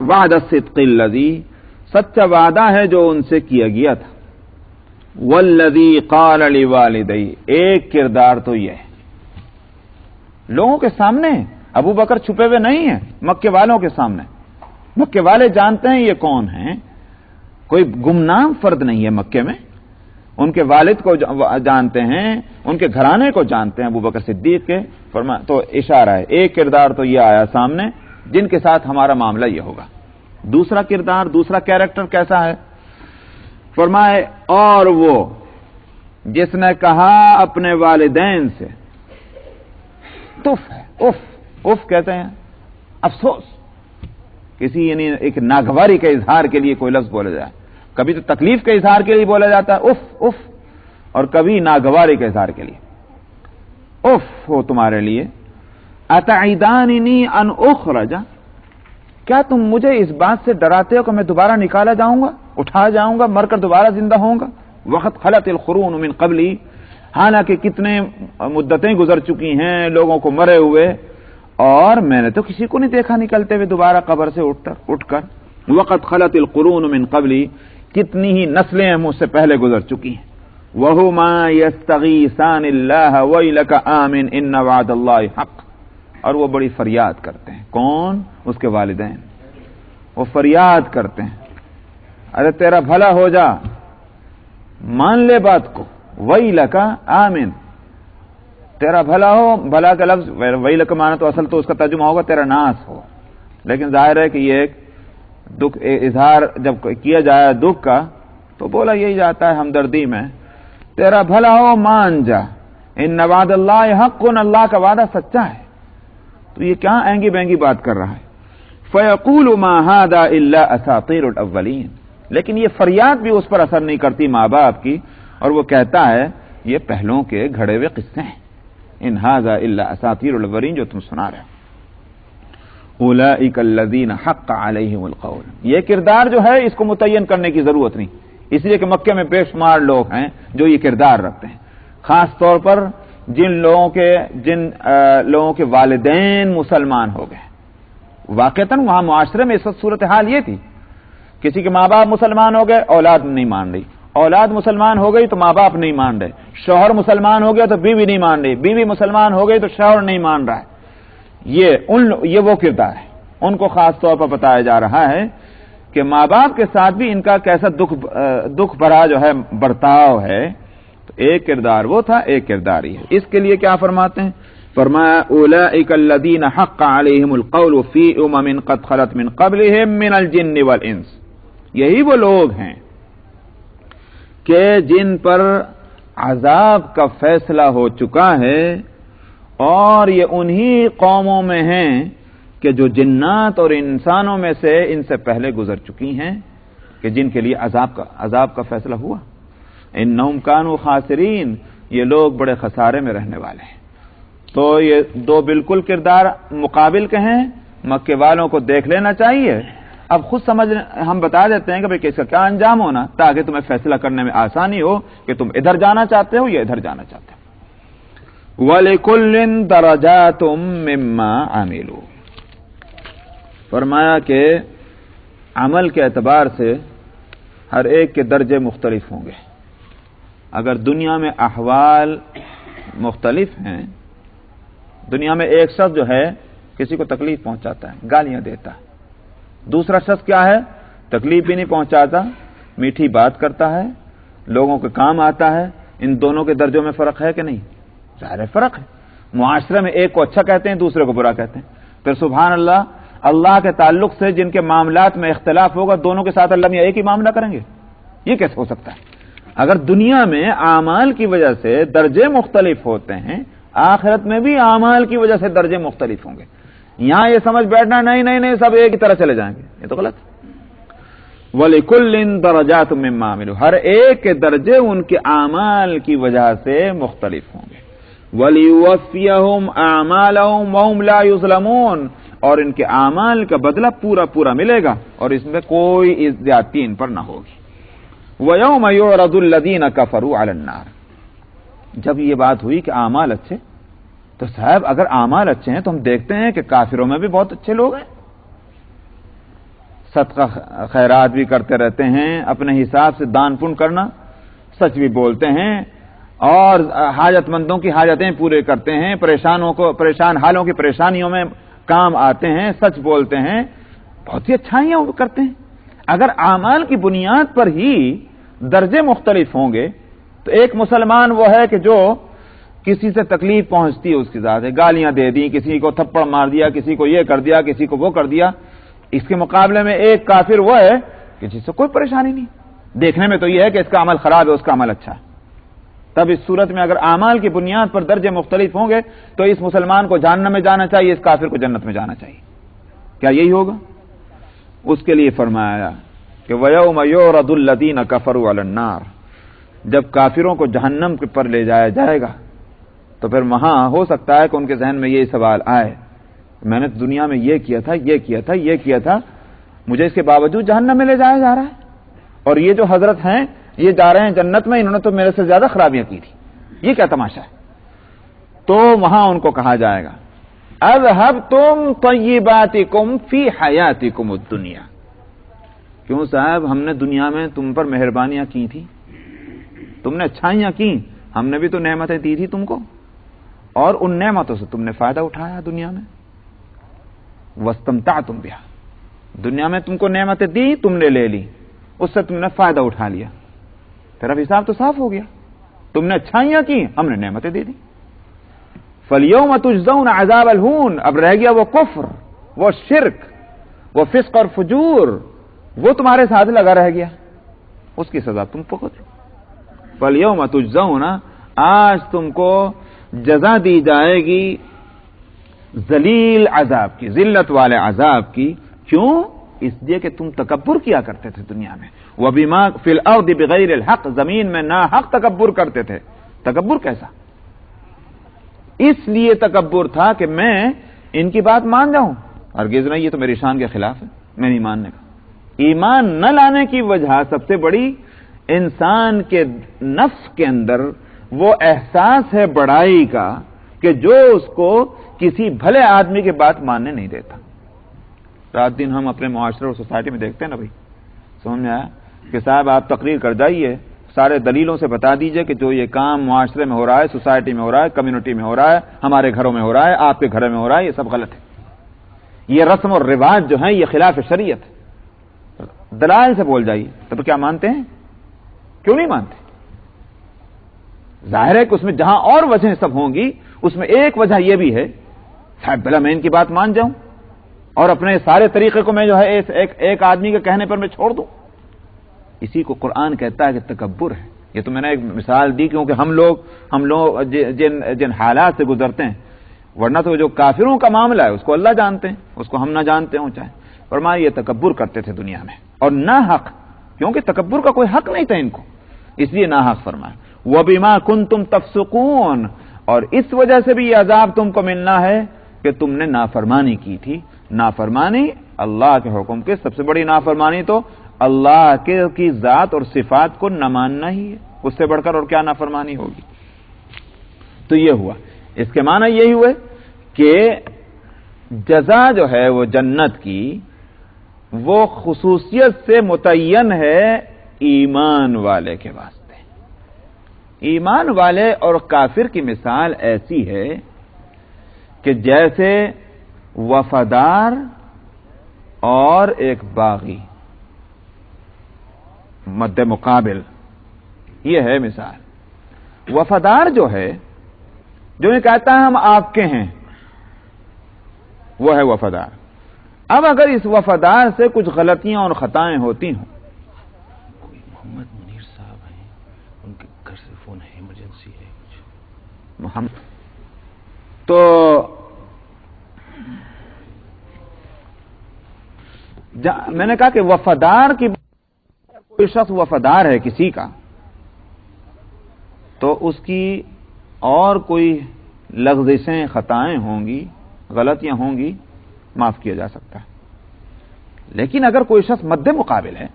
وعد الصدق الذی، سچا وعدہ ہے جو ان سے کیا گیا تھا، والذی قال لوالدی، ایک کردار تو یہ ہے لوگوں کے سامنے ابو بکر چھپے ہوئے نہیں ہیں، مکے والوں کے سامنے، مکے والے جانتے ہیں یہ کون ہیں، کوئی گمنام فرد نہیں ہے مکے میں، ان کے والد کو جانتے ہیں، ان کے گھرانے کو جانتے ہیں ابو بکر صدیق کے، تو اشارہ ہے ایک کردار تو یہ آیا سامنے جن کے ساتھ ہمارا معاملہ یہ ہوگا۔ دوسرا کردار، دوسرا کیریکٹر کیسا ہے؟ فرمائے اور وہ جس نے کہا اپنے والدین سے، تف ہے، اف اف کہتے ہیں افسوس، کسی یعنی ایک ناگواری کے اظہار کے لیے کوئی لفظ بولا جائے، کبھی تو تکلیف کے اظہار کے لیے بولا جاتا ہے اف اف، اور کبھی ناگواری کے اظہار کے لیے اف ہو تمہارے لیے، اتعیداننی ان اخرج، کیا تم مجھے اس بات سے ڈراتے ہو کہ میں دوبارہ نکالا جاؤں گا، اٹھایا جاؤں گا، مر کر دوبارہ زندہ ہوں گا؟ وقت خلت القرون من قبلی، حالانکہ کتنے مدتیں گزر چکی ہیں لوگوں کو مرے ہوئے، اور میں نے تو کسی کو نہیں دیکھا نکلتے ہوئے دوبارہ قبر سے اٹھ کر۔ وقت خلت القرون من قبلی، کتنی ہی نسلیں مجھ سے پہلے گزر چکی ہیں۔ وَهُمَا يَسْتَغِيثَانِ اللَّهَ وَيْلَكَ آمِنْ إِنَّ وَعْدَ اللَّهِ حَقٌّ، اور وہ بڑی فریاد کرتے ہیں، کون؟ اس کے والدین، وہ فریاد کرتے ہیں ارے تیرا بھلا ہو جا، مان لے بات کو، وَيْلَكَ آمِنْ، تیرا بھلا ہو، بھلا کا لفظ وَيْلَكَ مانا تو اصل تو اس کا ترجمہ ہوگا تیرا ناس ہو، لیکن ظاہر ہے کہ یہ ایک دکھ اظہار جب کیا جائے دکھ کا تو بولا یہی جاتا ہے ہمدردی میں، تیرا بھلا ہو مان جا، ان وعد اللہ حق، اللہ کا وعدہ سچا ہے۔ تو یہ کیا اینگی بینگی بات کر رہا ہے؟ فیقول ما ھذا الا اساطیر الاولین، لیکن یہ فریاد بھی اس پر اثر نہیں کرتی ماں باپ کی، اور وہ کہتا ہے یہ پہلوں کے گھڑے ہوئے قصے ہیں، ان ھذا الا اساطیر الاولین جو تم سنا رہے ہو۔ اولئک الذین حق علیہم القول، یہ کردار جو ہے اس کو متعین کرنے کی ضرورت نہیں، اس لیے کہ مکے میں بے شمار لوگ ہیں جو یہ کردار رکھتے ہیں، خاص طور پر جن لوگوں کے والدین مسلمان ہو گئے۔ واقعتاً وہاں معاشرے میں اس وقت صورتحال یہ تھی، کسی کے ماں باپ مسلمان ہو گئے، اولاد نہیں مان رہی، اولاد مسلمان ہو گئی تو ماں باپ نہیں مان رہے، شوہر مسلمان ہو گیا تو بیوی نہیں مان رہی، بیوی مسلمان ہو گئی تو شوہر نہیں مان رہا ہے۔ یہ وہ کردار ہے، ان کو خاص طور پر بتایا جا رہا ہے کہ ماں باپ کے ساتھ بھی ان کا کیسا دکھ بھرا جو ہے برتاؤ ہے۔ تو ایک کردار وہ تھا، ایک کردار ہی ہے۔ اس کے لیے کیا فرماتے ہیں؟ فرمایا اولئک الذین حق علیہم القول فی امم قد خلت من قبلہم من الجن والانس، یہی وہ لوگ ہیں کہ جن پر عذاب کا فیصلہ ہو چکا ہے، اور یہ انہی قوموں میں ہیں کہ جو جنات اور انسانوں میں سے ان سے پہلے گزر چکی ہیں کہ جن کے لیے عذاب کا فیصلہ ہوا۔ انہم کانوا خاسرین، یہ لوگ بڑے خسارے میں رہنے والے ہیں۔ تو یہ دو بالکل کردار مقابل کے ہیں، مکے والوں کو دیکھ لینا چاہیے۔ اب خود ہم بتا دیتے ہیں کہ بھئی اس کا کیا انجام ہونا، تاکہ تمہیں فیصلہ کرنے میں آسانی ہو کہ تم ادھر جانا چاہتے ہو یا ادھر جانا چاہتے ہو۔ وَلِكُلٍّ دَرَجَاتٌ مِّمَّا عَمِلُوا، فرمایا کہ عمل کے اعتبار سے ہر ایک کے درجے مختلف ہوں گے۔ اگر دنیا میں احوال مختلف ہیں، دنیا میں ایک شخص جو ہے کسی کو تکلیف پہنچاتا ہے، گالیاں دیتا ہے، دوسرا شخص کیا ہے، تکلیف بھی نہیں پہنچاتا، میٹھی بات کرتا ہے، لوگوں کے کام آتا ہے۔ ان دونوں کے درجوں میں فرق ہے کہ نہیں؟ ظاہر فرق ہے۔ معاشرے میں ایک کو اچھا کہتے ہیں، دوسرے کو برا کہتے ہیں۔ پھر سبحان اللہ، اللہ کے تعلق سے جن کے معاملات میں اختلاف ہوگا، دونوں کے ساتھ اللہ میاں ایک ہی معاملہ کریں گے؟ یہ کیسے ہو سکتا ہے؟ اگر دنیا میں اعمال کی وجہ سے درجے مختلف ہوتے ہیں، آخرت میں بھی اعمال کی وجہ سے درجے مختلف ہوں گے۔ یہاں یہ سمجھ بیٹھنا نہیں سب ایک ہی طرح چلے جائیں گے، یہ تو غلط۔ وَلِكُلٍّ دَرَجَاتٌ مِّمَّا عَمِلُوا، ہر ایک کے درجے ان کے اعمال کی وجہ سے مختلف ہوں گے۔ وَلِيُوَفِّيَهُمْ أَعْمَالَهُمْ وَهُمْ لَا يُظْلَمُونَ، اور ان کے اعمال کا بدلہ پورا ملے گا، اور اس میں کوئی زیادتی ان پر نہ ہوگی۔ وَيَوْمَ يُعْرَضُ الَّذِينَ كَفَرُوا عَلَى النَّارِ، جب یہ بات ہوئی کہ اعمال اچھے، تو صاحب اگر اعمال اچھے ہیں تو ہم دیکھتے ہیں کہ کافروں میں بھی بہت اچھے لوگ ہیں، صدقہ خیرات بھی کرتے رہتے ہیں، اپنے حساب سے دان پن کرنا، سچ بھی بولتے ہیں اور حاجت مندوں کی حاجتیں پورے کرتے ہیں، پریشان حالوں کی پریشانیوں میں کام آتے ہیں، سچ بولتے ہیں، بہت سی اچھائیاں کرتے ہیں۔ اگر اعمال کی بنیاد پر ہی درجے مختلف ہوں گے تو ایک مسلمان وہ ہے کہ جو کسی سے تکلیف پہنچتی ہے اس کی ذات ہے، گالیاں دے دی، کسی کو تھپڑ مار دیا، کسی کو یہ کر دیا، کسی کو وہ کر دیا، اس کے مقابلے میں ایک کافر وہ ہے کہ جس سے کوئی پریشانی نہیں، دیکھنے میں تو یہ ہے کہ اس کا عمل خراب ہے، اس کا عمل اچھا ہے۔ تب اس صورت میں اگر اعمال کی بنیاد پر درجے مختلف ہوں گے تو اس مسلمان کو جہنم میں جانا چاہیے، اس کافر کو جنت میں جانا چاہیے۔ کیا یہی ہوگا؟ اس کے لیے فرمایا کہ وَيَوْمَ يُعْرَضُ الَّذِينَ كَفَرُوا عَلَى النَّارِ، جب کافروں کو جہنم پر لے جایا جائے گا تو پھر وہاں ہو سکتا ہے کہ ان کے ذہن میں یہ سوال آئے، میں نے دنیا میں یہ کیا تھا، یہ کیا تھا، یہ کیا تھا، مجھے اس کے باوجود جہنم میں لے جایا جا رہا ہے، اور یہ جو حضرت ہیں یہ جا رہے ہیں جنت میں، انہوں نے تو میرے سے زیادہ خرابیاں کی تھی، یہ کیا تماشا ہے؟ تو وہاں ان کو کہا جائے گا اذهبتم طیباتکم فی حیاتکم الدنیا، کیوں صاحب ہم نے دنیا میں تم پر مہربانیاں کی تھی، تم نے اچھائیاں کی، ہم نے بھی تو نعمتیں دی تھی تم کو، اور ان نعمتوں سے تم نے فائدہ اٹھایا دنیا میں، واستمتعتم بها، دنیا میں تم کو نعمتیں دی، تم نے لے لی، اس سے تم نے فائدہ اٹھا لیا، تیرا حساب تو صاف ہو گیا، تم نے اچھائیاں کی، ہم نے نعمتیں دے دی۔ فَالْيَوْمَ تُجْزَوْنَ عَذَابَ الْهُونِ، اب رہ گیا وہ کفر، وہ شرک، وہ فسق اور فجور، وہ تمہارے ساتھ لگا رہ گیا، اس کی سزا تم بھگتو۔ فَالْيَوْمَ تُجْزَوْنَ، آج تم کو جزا دی جائے گی ذلیل عذاب کی، ذلت والے عذاب کی، کیوں؟ اس لیے کہ تم تکبر کیا کرتے تھے دنیا میں، وَبِمَا فِي الْأَرْضِ بِغَيْرِ الْحَقِّ، زمین میں ناحق تکبر کرتے تھے۔ تکبر کیسا؟ اس لیے تکبر تھا کہ میں ان کی بات مان جاؤں، ہرگز نہیں، یہ تو میری شان کے خلاف ہے، میں نہیں ماننے کا۔ ایمان نہ لانے کی وجہ سب سے بڑی انسان کے نفس کے اندر وہ احساس ہے بڑائی کا کہ جو اس کو کسی بھلے آدمی کی بات ماننے نہیں دیتا۔ رات دن ہم اپنے معاشرے اور سوسائٹی میں دیکھتے ہیں نا بھائی، سمجھ میں آیا کہ صاحب آپ تقریر کر جائیے، سارے دلیلوں سے بتا دیجئے کہ جو یہ کام معاشرے میں ہو رہا ہے، سوسائٹی میں ہو رہا ہے، کمیونٹی میں ہو رہا ہے، ہمارے گھروں میں ہو رہا ہے، آپ کے گھر میں ہو رہا ہے، یہ سب غلط ہے، یہ رسم اور رواج جو ہیں یہ خلاف شریعت ہے۔ دلائل سے بول جائیے، تب کیا مانتے ہیں؟ کیوں نہیں مانتے؟ ظاہر ہے کہ اس میں جہاں اور وجہیں سب ہوں گی، اس میں ایک وجہ یہ بھی ہے صاحب بلا میں ان کی بات مان جاؤں اور اپنے سارے طریقے کو میں جو ہے ایک آدمی کے کہنے پر میں چھوڑ دوں، اسی کو قرآن کہتا ہے کہ تکبر ہے۔ یہ تو میں نے ایک مثال دی کیونکہ ہم لوگ جن حالات سے گزرتے ہیں، ورنہ تو جو کافروں کا معاملہ ہے اس کو اللہ جانتے ہیں، اس کو ہم نہ جانتے ہوں چاہے، فرمایا یہ تکبر کرتے تھے دنیا میں، اور ناحق، کیونکہ تکبر کا کوئی حق نہیں تھا ان کو، اس لیے ناحق فرمایا۔ وَبِمَا كُنْتُمْ تَفْسُقُونَ، اور اس وجہ سے بھی یہ عذاب تم کو ملنا ہے کہ تم نے نافرمانی کی تھی۔ نافرمانی اللہ کے حکم کے، سب سے بڑی نافرمانی تو اللہ کی ذات اور صفات کو نہ ماننا ہی ہے، اس سے بڑھ کر اور کیا نافرمانی ہوگی۔ تو یہ ہوا، اس کے معنی یہی ہوئے کہ جزا جو ہے وہ جنت کی وہ خصوصیت سے متعین ہے ایمان والے کے واسطے۔ ایمان والے اور کافر کی مثال ایسی ہے کہ جیسے وفادار اور ایک باغی، مد مقابل، یہ ہے مثال۔ وفادار جو ہے، جو یہ کہتا ہے ہم آپ کے ہیں، وہ ہے وفادار۔ اب اگر اس وفادار سے کچھ غلطیاں اور خطائیں ہوتی ہوں، کوئی محمد منیر صاحب ہیں، ان کے گھر سے فون ہے، ایمرجنسی ہے کچھ، محمد، تو میں نے کہا کہ وفادار کی کوئی شخص وفادار ہے کسی کا تو اس کی اور کوئی لغزشیں، خطائیں ہوں گی، غلطیاں ہوں گی، معاف کیا جا سکتا ہے۔ لیکن اگر کوئی شخص مد مقابل ہے،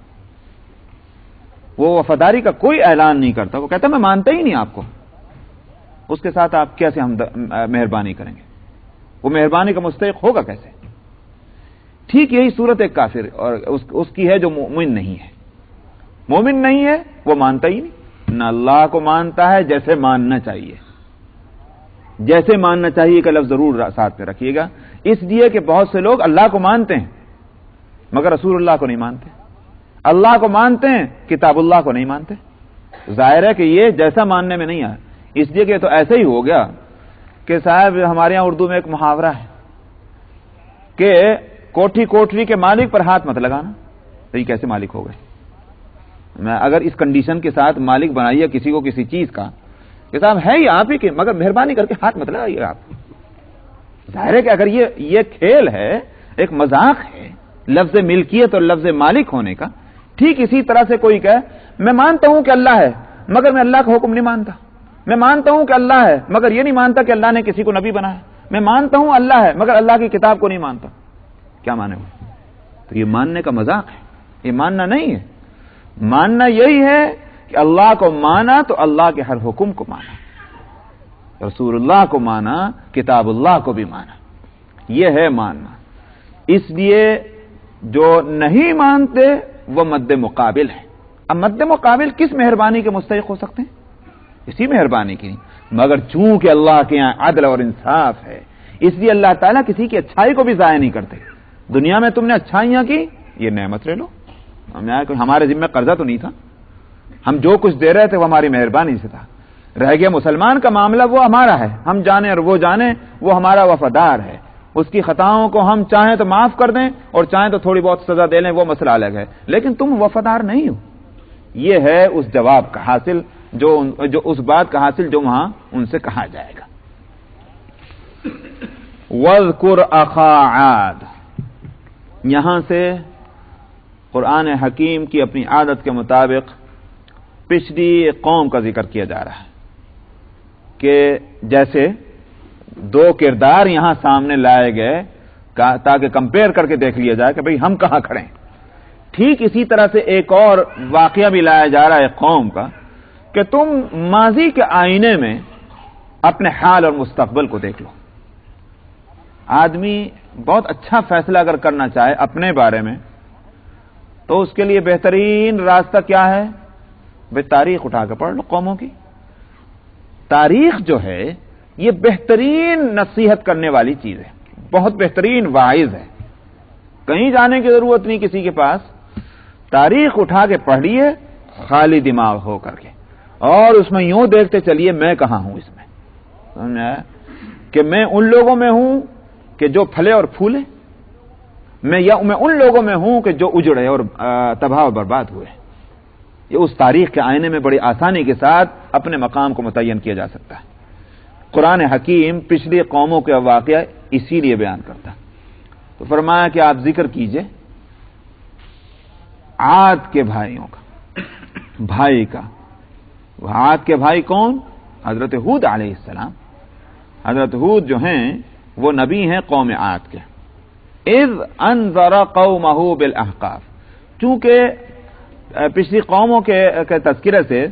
وہ وفاداری کا کوئی اعلان نہیں کرتا، وہ کہتا ہے میں مانتا ہی نہیں آپ کو، اس کے ساتھ آپ کیسے ہم مہربانی کریں گے؟ وہ مہربانی کا مستحق ہوگا کیسے؟ ٹھیک یہی صورت ایک کافر اور اس کی ہے جو مومن نہیں ہے. مومن نہیں ہے وہ مانتا ہی نہیں، نہ اللہ کو مانتا ہے جیسے ماننا چاہیے. جیسے ماننا چاہیے کا لفظ ضرور ساتھ میں رکھیے گا، اس لیے کہ بہت سے لوگ اللہ کو مانتے ہیں مگر رسول اللہ کو نہیں مانتے، اللہ کو مانتے ہیں کتاب اللہ کو نہیں مانتے. ظاہر ہے کہ یہ جیسا ماننے میں نہیں آیا، اس لیے کہ تو ایسے ہی ہو گیا کہ صاحب ہمارے یہاں اردو میں ایک محاورہ ہے کہ کوٹھی کوٹری کے مالک پر ہاتھ مت لگانا. تو یہ کیسے مالک ہو گئے؟ میں اگر اس کنڈیشن کے ساتھ مالک بنائیے کسی کو کسی چیز کا کہ صاحب ہے ہی آپ ہی کے، مگر مہربانی کر کے ہاتھ مت لگائیے آپ. ظاہر ہے کہ اگر یہ کھیل ہے، ایک مذاق ہے لفظ ملکیت اور لفظ مالک ہونے کا، ٹھیک اسی طرح سے کوئی کہے میں مانتا ہوں کہ اللہ ہے مگر میں اللہ کا حکم نہیں مانتا، میں مانتا ہوں کہ اللہ ہے مگر یہ نہیں مانتا کہ اللہ نے کسی کو نبی بنایا، میں مانتا ہوں اللہ ہے مگر اللہ کی کتاب کو نہیں مانتا. کیا مانے وہ؟ تو یہ ماننے کا مذاق ہے، یہ ماننا نہیں ہے. ماننا یہی ہے کہ اللہ کو مانا تو اللہ کے ہر حکم کو مانا، رسول اللہ کو مانا، کتاب اللہ کو بھی مانا، یہ ہے ماننا. اس لیے جو نہیں مانتے وہ مد مقابل ہے. اب مد مقابل کس مہربانی کے مستحق ہو سکتے ہیں؟ اسی مہربانی کی نہیں، مگر چونکہ اللہ کے یہاں عدل اور انصاف ہے اس لیے اللہ تعالیٰ کسی کی اچھائی کو بھی ضائع نہیں کرتے. دنیا میں تم نے اچھائیاں کی، یہ نعمت لے لو، ہمارے ذمہ قرضہ تو نہیں تھا، ہم جو کچھ دے رہے تھے وہ ہماری مہربانی سے تھا. رہ گیا مسلمان کا معاملہ، وہ ہمارا ہے، ہم جانے اور وہ جانے، وہ ہمارا وفادار ہے. اس کی خطاؤں کو ہم چاہیں تو معاف کر دیں اور چاہیں تو تھوڑی بہت سزا دے لیں، وہ مسئلہ الگ ہے، لیکن تم وفادار نہیں ہو. یہ ہے اس جواب کا حاصل جو اس بات کا حاصل جو وہاں ان سے کہا جائے گا. وَاذْكُرْ أَخَا عَادٍ، یہاں سے قرآن حکیم کی اپنی عادت کے مطابق پچھلی قوم کا ذکر کیا جا رہا ہے کہ جیسے دو کردار یہاں سامنے لائے گئے تاکہ کمپیئر کر کے دیکھ لیا جائے کہ بھئی ہم کہاں کھڑے ہیں. ٹھیک اسی طرح سے ایک اور واقعہ بھی لایا جا رہا ہے قوم کا کہ تم ماضی کے آئینے میں اپنے حال اور مستقبل کو دیکھ لو. آدمی بہت اچھا فیصلہ اگر کرنا چاہے اپنے بارے میں تو اس کے لیے بہترین راستہ کیا ہے؟ بھئی تاریخ اٹھا کے پڑھ لو قوموں کی. تاریخ جو ہے یہ بہترین نصیحت کرنے والی چیز ہے، بہت بہترین واعظ ہے. کہیں جانے کی ضرورت نہیں کسی کے پاس، تاریخ اٹھا کے پڑھ لیے خالی دماغ ہو کر کے، اور اس میں یوں دیکھتے چلیے میں کہاں ہوں اس میں، سمجھا کہ میں ان لوگوں میں ہوں کہ جو پھلے اور پھولے، میں ان لوگوں میں ہوں کہ جو اجڑے اور تباہ و برباد ہوئے. یہ اس تاریخ کے آئینے میں بڑی آسانی کے ساتھ اپنے مقام کو متعین کیا جا سکتا ہے. قرآن حکیم پچھلی قوموں کے واقعہ اسی لیے بیان کرتا ہے. تو فرمایا کہ آپ ذکر کیجئے عاد کے بھائیوں کا، بھائی کا. عاد کے بھائی کون؟ حضرت ہود علیہ السلام. حضرت ہود جو ہیں وہ نبی ہیں قوم عاد کے. اذ انذر قومہ بالاحقاف، چونکہ پچھلی قوموں کے تذکرے سے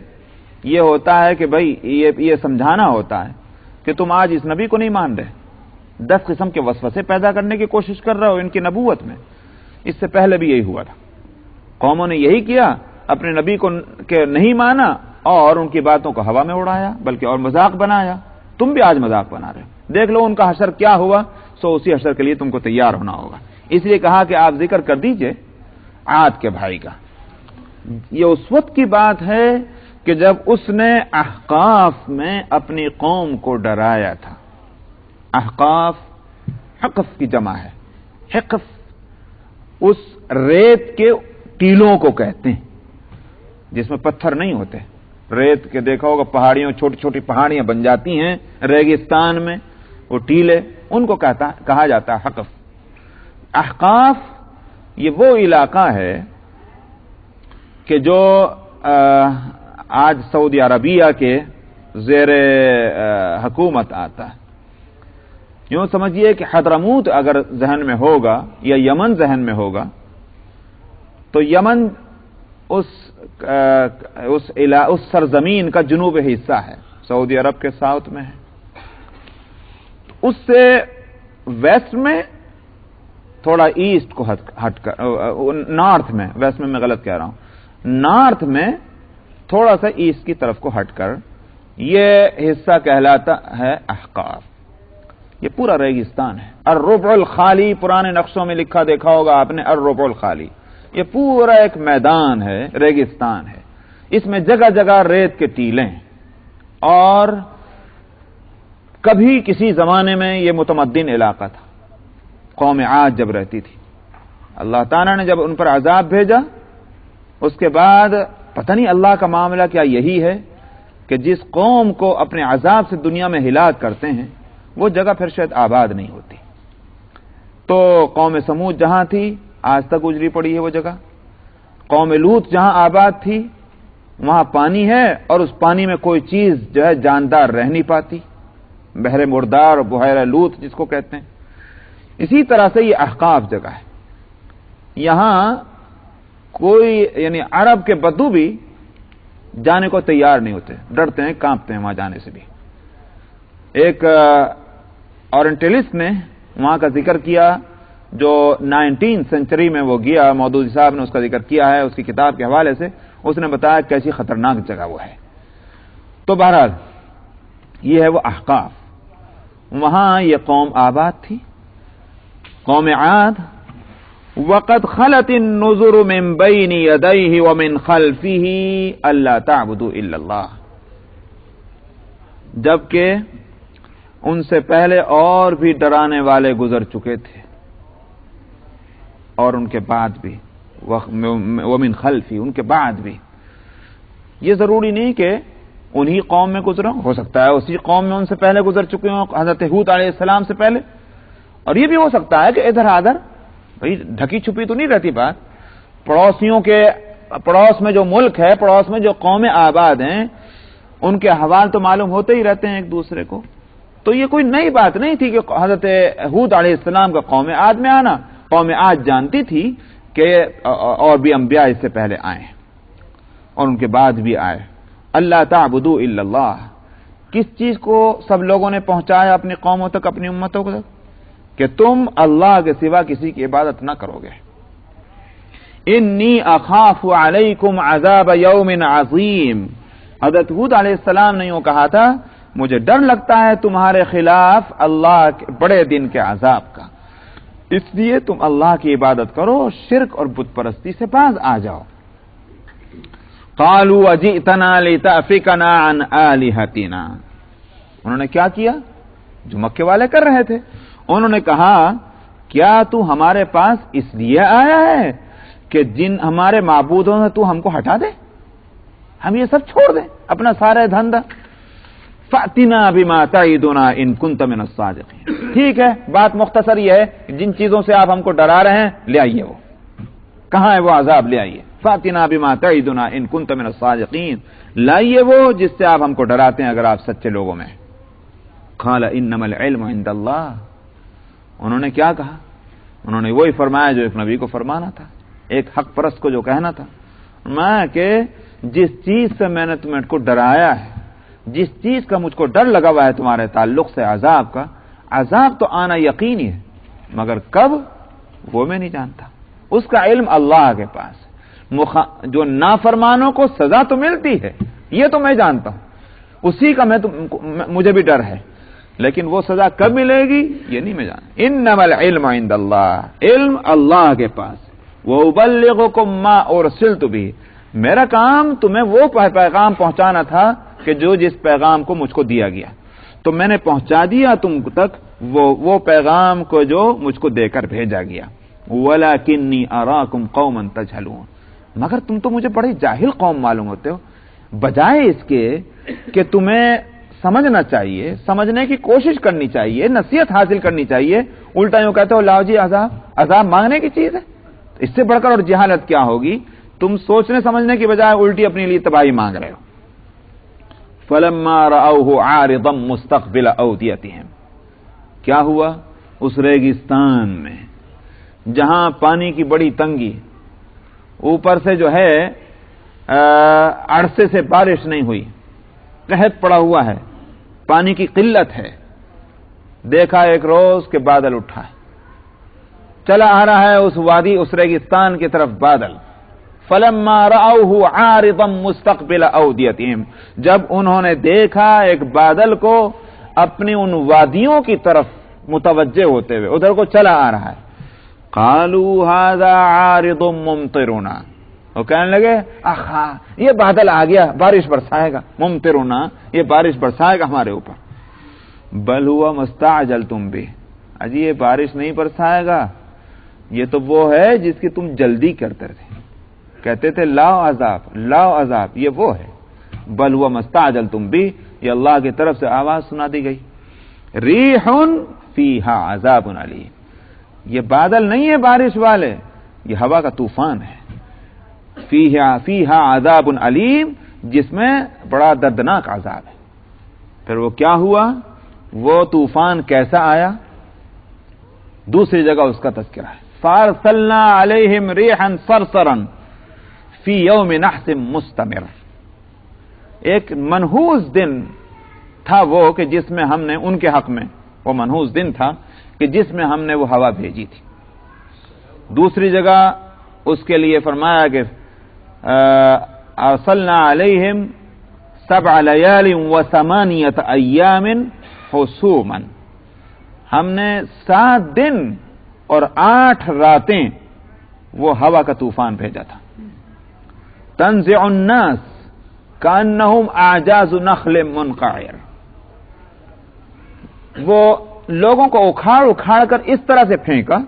یہ ہوتا ہے کہ بھئی یہ سمجھانا ہوتا ہے کہ تم آج اس نبی کو نہیں مان رہے، 10 قسم کے وسوسے پیدا کرنے کی کوشش کر رہے ہو ان کی نبوت میں. اس سے پہلے بھی یہی ہوا تھا، قوموں نے یہی کیا، اپنے نبی کو نہیں مانا اور ان کی باتوں کو ہوا میں اڑایا بلکہ اور مذاق بنایا. تم بھی آج مذاق بنا رہے ہو، دیکھ لو ان کا حشر کیا ہوا، سو اسی حشر کے لیے تم کو تیار ہونا ہوگا. اس لیے کہا کہ آپ ذکر کر دیجئے عاد کے بھائی کا. یہ اس وقت کی بات ہے کہ جب اس نے احقاف میں اپنی قوم کو ڈرایا تھا. احقاف حقف کی جمع ہے. حقف اس ریت کے ٹیلوں کو کہتے ہیں جس میں پتھر نہیں ہوتے. ریت کے دیکھا ہوگا پہاڑیوں، چھوٹی چھوٹی پہاڑیاں بن جاتی ہیں ریگستان میں، وہ ٹیلے، ان کو کہا جاتا ہے حقف. احقاف یہ وہ علاقہ ہے کہ جو آج سعودی عربیہ کے زیر حکومت آتا ہے. یوں سمجھیے کہ حضرموت اگر ذہن میں ہوگا یا یمن ذہن میں ہوگا تو یمن اس سرزمین کا جنوبی حصہ ہے، سعودی عرب کے ساؤتھ میں ہے. اس سے ویسٹ میں تھوڑا ایسٹ کو ہٹ کر، نارتھ میں، ویسٹ میں غلط کہہ رہا ہوں، نارتھ میں تھوڑا سا ایسٹ کی طرف کو ہٹ کر یہ حصہ کہلاتا ہے احقاف. یہ پورا ریگستان ہے. الربع الخالی پرانے نقشوں میں لکھا دیکھا ہوگا آپ نے، الربع الخالی. یہ پورا ایک میدان ہے، ریگستان ہے. اس میں جگہ جگہ ریت کے ٹیلے ہیں، اور کبھی کسی زمانے میں یہ متمدن علاقہ تھا. قوم عاد جب رہتی تھی، اللہ تعالیٰ نے جب ان پر عذاب بھیجا، اس کے بعد پتہ نہیں اللہ کا معاملہ کیا یہی ہے کہ جس قوم کو اپنے عذاب سے دنیا میں ہلاک کرتے ہیں وہ جگہ پھر شاید آباد نہیں ہوتی. تو قوم سمود جہاں تھی آج تک اجڑی پڑی ہے وہ جگہ. قوم لوط جہاں آباد تھی وہاں پانی ہے، اور اس پانی میں کوئی چیز جو ہے جاندار رہ نہیں پاتی، بحر مردار اور بحیرہ لوط جس کو کہتے ہیں. اسی طرح سے یہ احقاف جگہ ہے. یہاں کوئی یعنی عرب کے بدو بھی جانے کو تیار نہیں ہوتے، ڈرتے ہیں، کانپتے ہیں وہاں جانے سے بھی. ایک اورینٹلسٹ نے وہاں کا ذکر کیا جو 19 سینچری میں وہ گیا، مودودی صاحب نے اس کا ذکر کیا ہے اس کی کتاب کے حوالے سے. اس نے بتایا کیسی خطرناک جگہ وہ ہے. تو بہرحال یہ ہے وہ احقاف. وہاں یہ قوم آباد تھی، قوم عاد. وقد خلت النذر من بین یدیہ ومن خلفہ الا تعبدوا الا اللہ. جبکہ ان سے پہلے اور بھی ڈرانے والے گزر چکے تھے، اور ان کے بعد بھی، ومن خلفی، ان کے بعد بھی. یہ ضروری نہیں کہ انہی قوم میں گزرا، ہو سکتا ہے اسی قوم میں ان سے پہلے گزر چکے ہوں، حضرت ہود علیہ السلام سے پہلے. اور یہ بھی ہو سکتا ہے کہ ادھر ادھر، بھئی ڈھکی چھپی تو نہیں رہتی بات. پڑوسیوں کے پڑوس میں جو ملک ہے، پڑوس میں جو قومیں آباد ہیں، ان کے احوال تو معلوم ہوتے ہی رہتے ہیں ایک دوسرے کو. تو یہ کوئی نئی بات نہیں تھی کہ حضرت ہود علیہ السلام کا قوم عاد میں آنا. قوم عاد جانتی تھی کہ اور بھی انبیاء اس سے پہلے آئے اور ان کے بعد بھی آئے. اللہ تعبدوا الا اللہ. کس چیز کو سب لوگوں نے پہنچایا اپنی قوموں تک، اپنی امتوں کو تک؟ کہ تم اللہ کے سوا کسی کی عبادت نہ کرو گے. انی اخاف علیکم عذاب یوم عظیم. حضرت ہود علیہ السلام نے یوں کہا تھا، مجھے ڈر لگتا ہے تمہارے خلاف اللہ کے بڑے دن کے عذاب کا، اس لیے تم اللہ کی عبادت کرو، شرک اور بت پرستی سے باز آ جاؤ. قالوا اجئتنا لتأفکنا عن آلہتنا. انہوں نے کیا کیا جو مکے والے کر رہے تھے. انہوں نے کہا کیا تو ہمارے پاس اس لیے آیا ہے کہ جن ہمارے معبودوں سے تو ہم کو ہٹا دے، ہم یہ سب چھوڑ دیں اپنا سارے دھندا. فأتنا بما تعدنا ان كنت من الصادقین. ٹھیک ہے، بات مختصر یہ ہے کہ جن چیزوں سے آپ ہم کو ڈرا رہے ہیں لے آئیے، وہ کہاں ہے وہ عذاب، لے آئیے. فأتنا بما تعدنا ان كنت من الصادقین. لائیے وہ جس سے آپ ہم کو ڈراتے ہیں اگر آپ سچے لوگوں میں. قال انما العلم عند اللہ. انہوں نے کیا کہا؟ انہوں نے وہی فرمایا جو ایک نبی کو فرمانا تھا، ایک حق پرست کو جو کہنا تھا. میں کہ جس چیز سے میں نے تمہیں کو ڈرایا ہے، جس چیز کا مجھ کو ڈر لگا ہوا ہے تمہارے تعلق سے عذاب کا، عذاب تو آنا یقینی ہے، مگر کب وہ میں نہیں جانتا. اس کا علم اللہ کے پاس. جو نافرمانوں کو سزا تو ملتی ہے یہ تو میں جانتا ہوں، اسی کا مجھے بھی ڈر ہے، لیکن وہ سزا کب ملے گی یہ نہیں میں جانتا. انما العلم عند اللہ. علم اللہ کے پاس. وَأُبَلِّغُكُم مَّا أُرْسِلْتُ بِهِ. میرا کام تمہیں وہ پیغام پہنچانا تھا کہ جو جس پیغام کو مجھ کو دیا گیا تو میں نے پہنچا دیا تم تک وہ پیغام کو جو مجھ کو دے کر بھیجا گیا. وَلَكِنِّي أَرَاكُمْ قَوْمًا تَجْهَلُونَ. مگر تم تو مجھے بڑے جاہل قوم معلوم ہوتے ہو. بجائے اس کے کہ تمہیں سمجھنا چاہیے، سمجھنے کی کوشش کرنی چاہیے، نصیحت حاصل کرنی چاہیے، الٹا یوں کہتے ہو لاؤ جی عذاب مانگنے کی چیز ہے. اس سے بڑھ کر اور جہالت کیا ہوگی؟ تم سوچنے سمجھنے کی بجائے الٹی اپنے لیے تباہی مانگ رہے ہو. فَلَمَّا رَأَوْهُ عَارِضًا مُسْتَقْبِلَ أَوْدِيَتِهِمْ. کیا ہوا؟ اس ریگستان میں جہاں پانی کی بڑی تنگی، اوپر سے جو ہے عرصے سے بارش نہیں ہوئی، قحط پڑا ہوا ہے، پانی کی قلت ہے. دیکھا ایک روز کے بادل اٹھا چلا آ رہا ہے اس وادی اس ریگستان کی طرف بادل. فلما رأوه عارضا مستقبل اودیتهم، جب انہوں نے دیکھا ایک بادل کو اپنی ان وادیوں کی طرف متوجہ ہوتے ہوئے، ادھر کو چلا آ رہا ہے، قالوا هذا عارض ممطرنا، وہ کہنے لگے آہا یہ بادل آ گیا، بارش برسائے گا، ممطرنا یہ بارش برسائے گا ہمارے اوپر. بل ہوا مستعجلتم به، اجی یہ بارش نہیں برسائے گا، یہ تو وہ ہے جس کی تم جلدی کرتے تھے، کہتے تھے لاؤ عذاب لاؤ عذاب، یہ وہ ہے. بل ہوا مستعجلتم به، یہ اللہ کی طرف سے آواز سنا دی گئی. ریح فیہا عذاب علیم، یہ بادل نہیں ہے بارش والے، یہ ہوا کا طوفان ہے. فیہا عذاب علیم، جس میں بڑا دردناک عذاب ہے. پھر وہ کیا ہوا، وہ طوفان کیسا آیا، دوسری جگہ اس کا تذکرہ ہے. فارسلنا علیہم ریحا صرصرا فی یوم نحس مستمر، ایک منحوس دن تھا وہ کہ جس میں ہم نے ان کے حق میں، وہ منحوس دن تھا کہ جس میں ہم نے وہ ہوا بھیجی تھی. دوسری جگہ اس کے لیے فرمایا کہ ارسلنا علیہم 7 لیال و8 ایام حسوما، ہم نے 7 دن اور 8 راتیں وہ ہوا کا طوفان بھیجا تھا. تنزع الناس کانہم اعجاز نخل منقعر، وہ لوگوں کو اکھاڑ اکھاڑ کر اس طرح سے پھینکا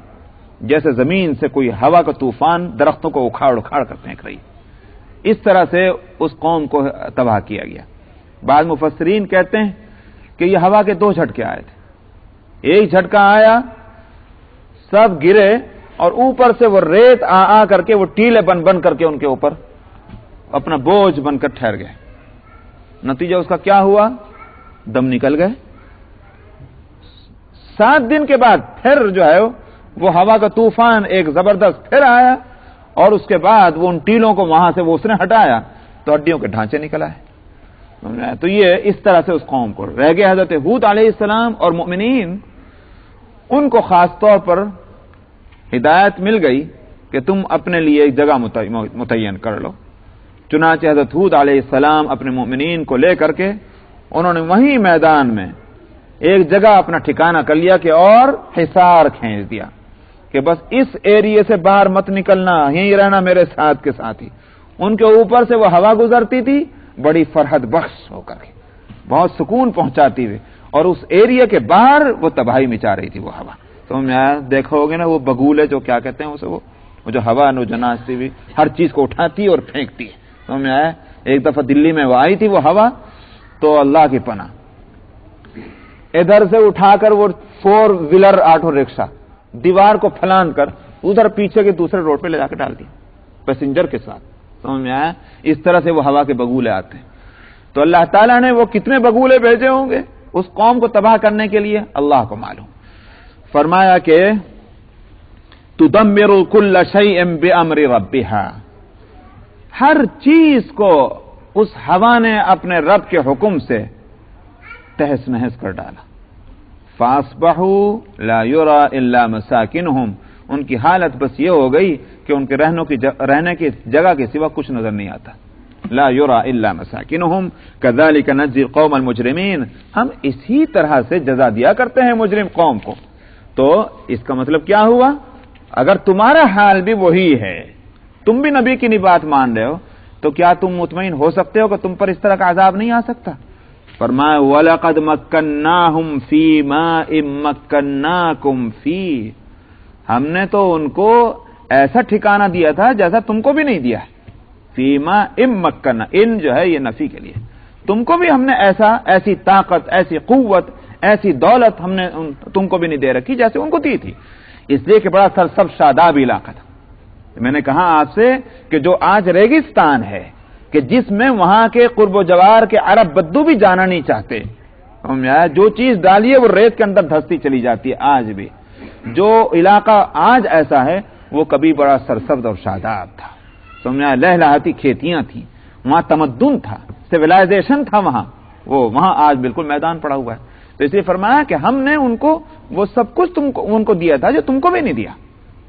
جیسے زمین سے کوئی ہوا کا طوفان درختوں کو اکھاڑ اکھاڑ کر پھینک رہی. اس طرح سے اس قوم کو تباہ کیا گیا. بعض مفسرین کہتے ہیں کہ یہ ہوا کے 2 جھٹکے آئے تھے. ایک جھٹکا آیا سب گرے اور اوپر سے وہ ریت آ کر کے وہ ٹیلے بن بن کر کے ان کے اوپر اپنا بوجھ بن کر ٹھہر گئے. نتیجہ اس کا کیا ہوا، دم نکل گئے. 7 دن کے بعد پھر جو ہے وہ ہوا کا طوفان ایک زبردست پھر آیا اور اس کے بعد وہ ان ٹیلوں کو وہاں سے وہ اس نے ہٹایا تو ہڈیوں کے ڈھانچے نکل آئے. تو یہ اس طرح سے اس قوم کو رہ گئے. حضرت ہود علیہ السلام اور مؤمنین ان کو خاص طور پر ہدایت مل گئی کہ تم اپنے لیے ایک جگہ متعین کر لو. چنانچہ حضرت ہود علیہ السلام اپنے مؤمنین کو لے کر کے انہوں نے وہیں میدان میں ایک جگہ اپنا ٹھکانہ کر لیا کہ اور حصار کھینچ دیا کہ بس اس ایریے سے باہر مت نکلنا، یہیں رہنا میرے ساتھ کے ساتھ ہی. ان کے اوپر سے وہ ہوا گزرتی تھی بڑی فرحت بخش ہو کر کے، بہت سکون پہنچاتی ہوئی، اور اس ایریا کے باہر وہ تباہی مچا رہی تھی وہ ہوا. تو دیکھو گے نا وہ بگولے جو کیا کہتے ہیں اسے، وہ جو ہوا نو جناچتی ہوئی ہر چیز کو اٹھاتی اور پھینکتی ہے. تو میں آیا ایک دفعہ دلی میں وہ آئی تھی وہ ہوا، تو اللہ کی پناہ ادھر سے اٹھا کر وہ 4 ویلر آٹو رکشا دیوار کو پھلان کر ادھر پیچھے کے دوسرے روڈ پہ لے جا کے ڈال دیا پیسنجر کے ساتھ. سمجھ میں آیا، اس طرح سے وہ ہوا کے بگولے آتے ہیں. تو اللہ تعالیٰ نے وہ کتنے بگولے بھیجے ہوں گے اس قوم کو تباہ کرنے کے لیے، اللہ کو معلوم. فرمایا کہ تدمر كل شيء بأمر ربها، ہر چیز کو اس ہوا نے اپنے رب کے حکم سے تہس نہس کر ڈالا. فاصبحوا لا يرى الا مساكنهم، ان کی حالت بس یہ ہو گئی کہ ان کے رہنے کی جگہ کے سوا کچھ نظر نہیں آتا. لا يرى الا مساكنهم كذلك نجزي القوم المجرمين، ہم اسی طرح سے جزا دیا کرتے ہیں مجرم قوم کو. تو اس کا مطلب کیا ہوا، اگر تمہارا حال بھی وہی ہے، تم بھی نبی کی نہیں بات مان رہے ہو، تو کیا تم مطمئن ہو سکتے ہو کہ تم پر اس طرح کا عذاب نہیں آ سکتا؟ فرمایا وَلَقَدْ مَكَّنَّاهُمْ فِي مَاءٍ مَكَّنَّاكُمْ فِيهِ، ہم نے تو ان کو ایسا ٹھکانہ دیا تھا جیسا تم کو بھی نہیں دیا ہے. فِي مَاءٍ مَكَّنَّا، ان جو ہے یہ نفی کے لیے، تم کو بھی ہم نے ایسی طاقت، ایسی قوت، ایسی دولت ہم نے تم کو بھی نہیں دے رکھی جیسے ان کو دی تھی. اس لیے کہ بڑا سرسب شاداب علاقہ تھا. میں نے کہا آپ سے کہ جو آج ریگستان ہے کہ جس میں وہاں کے قرب و جوار کے عرب بدو بھی جانا نہیں چاہتے، جو چیز ڈالیے وہ ریت کے اندر دھستی چلی جاتی ہے. آج بھی جو علاقہ آج ایسا ہے وہ کبھی بڑا سرسبز اور شاداب تھا. سمجھا، لہلہاتی کھیتیاں تھیں، وہاں تمدن تھا، سویلائزیشن تھا وہاں آج بالکل میدان پڑا ہوا ہے. تو اس لیے فرمایا کہ ہم نے ان کو وہ سب کچھ ان کو دیا تھا جو تم کو بھی نہیں دیا.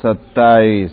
27।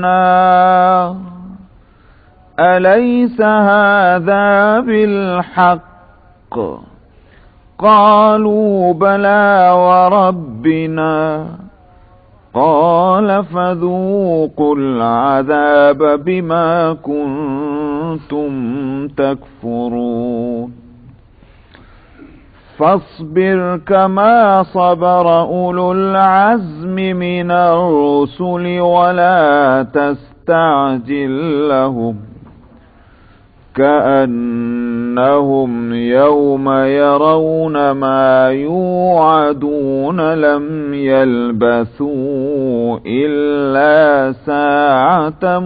النار أليس هذا بالحق قالوا بلى وربنا قال فذوقوا العذاب بما كنتم تكفرون فاصبر كما صبر أولو العزم من الرسل ولا تستعجل لهم كأنهم يوم يرون ما يوعدون لم يلبثوا إلا ساعة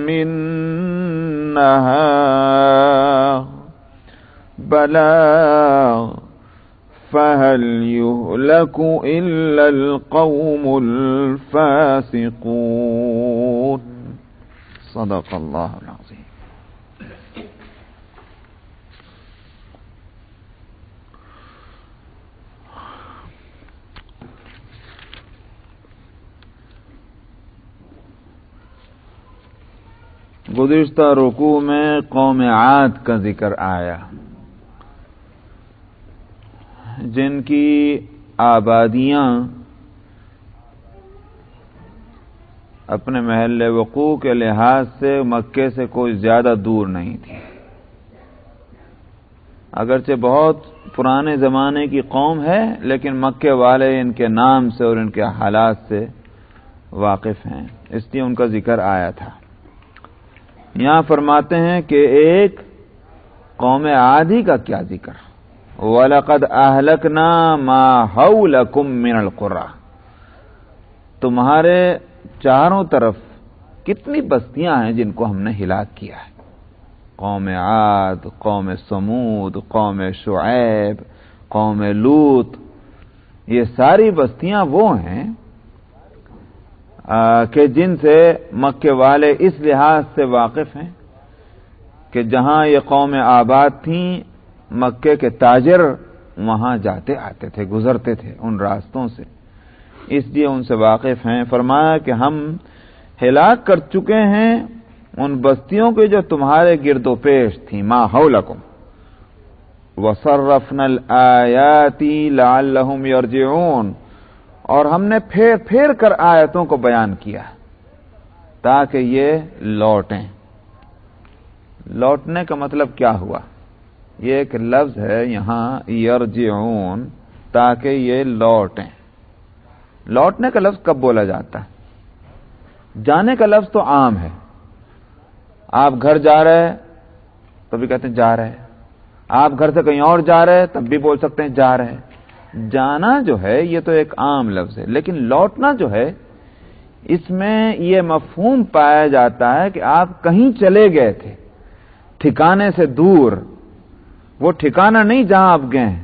من نهار بلاغ فهل يهلك إلا القوم الفاسقون صدق الله العظيم. گزشتہ رکوع میں قوم عاد کا ذکر آیا جن کی آبادیاں اپنے محل وقوع کے لحاظ سے مکے سے کوئی زیادہ دور نہیں تھی. اگرچہ بہت پرانے زمانے کی قوم ہے لیکن مکے والے ان کے نام سے اور ان کے حالات سے واقف ہیں، اس لیے ان کا ذکر آیا تھا. یہاں فرماتے ہیں کہ ایک قوم عادی کا کیا ذکر، وَلَقَدْ أَهْلَكْنَا مَا حَوْلَكُمْ مِنَ الْقُرَىٰ، تمہارے چاروں طرف کتنی بستیاں ہیں جن کو ہم نے ہلاک کیا ہے. قوم عاد، قوم سمود، قوم شعیب، قوم لوط، یہ ساری بستیاں وہ ہیں کہ جن سے مکے والے اس لحاظ سے واقف ہیں کہ جہاں یہ قوم آباد تھیں مکے کے تاجر وہاں جاتے آتے تھے، گزرتے تھے ان راستوں سے، اس لیے ان سے واقف ہیں. فرمایا کہ ہم ہلاک کر چکے ہیں ان بستیوں کے جو تمہارے گرد و پیش تھیں. ما حولکم وصرفنا الآیات لعلہم یرجعون، اور ہم نے پھیر پھیر کر آیتوں کو بیان کیا تاکہ یہ لوٹیں. لوٹنے کا مطلب کیا ہوا؟ یہ ایک لفظ ہے یہاں یرجعون، تاکہ یہ لوٹیں. لوٹنے کا لفظ کب بولا جاتا ہے؟ جانے کا لفظ تو عام ہے، آپ گھر جا رہے ہیں تو بھی کہتے ہیں جا رہے، آپ گھر سے کہیں اور جا رہے تب بھی بول سکتے ہیں جا رہے. جانا جو ہے یہ تو ایک عام لفظ ہے، لیکن لوٹنا جو ہے اس میں یہ مفہوم پایا جاتا ہے کہ آپ کہیں چلے گئے تھے ٹھکانے سے دور، وہ ٹھکانہ نہیں جہاں آپ گئے ہیں،